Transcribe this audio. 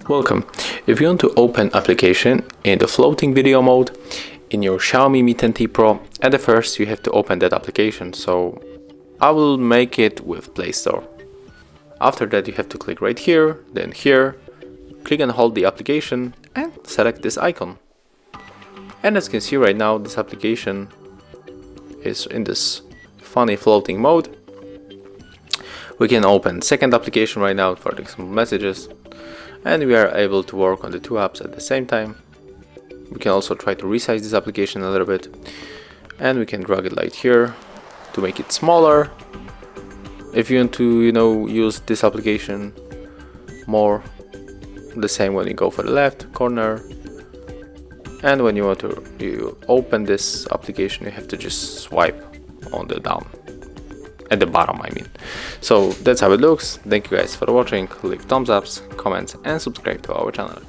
Welcome. If you want to open application in the floating video mode in your Xiaomi Mi 10T Pro, at first you have to open that application. So I will make it with Play Store. After that you have to click right here, then here, click and hold the application and select this icon. And as you can see right now, this application is in this funny floating mode. We can open second application right now for the example messages, and we are able to work on the two apps at the same time. We can also try to resize this application a little bit, and we can drag it right here to make it smaller. If you want to, use this application more, the same when you go for the left corner, and when you want to open this application, you have to just swipe on the down. At the bottom, I mean. So that's how it looks. Thank you guys for watching. Leave thumbs ups, comments, and subscribe to our channel.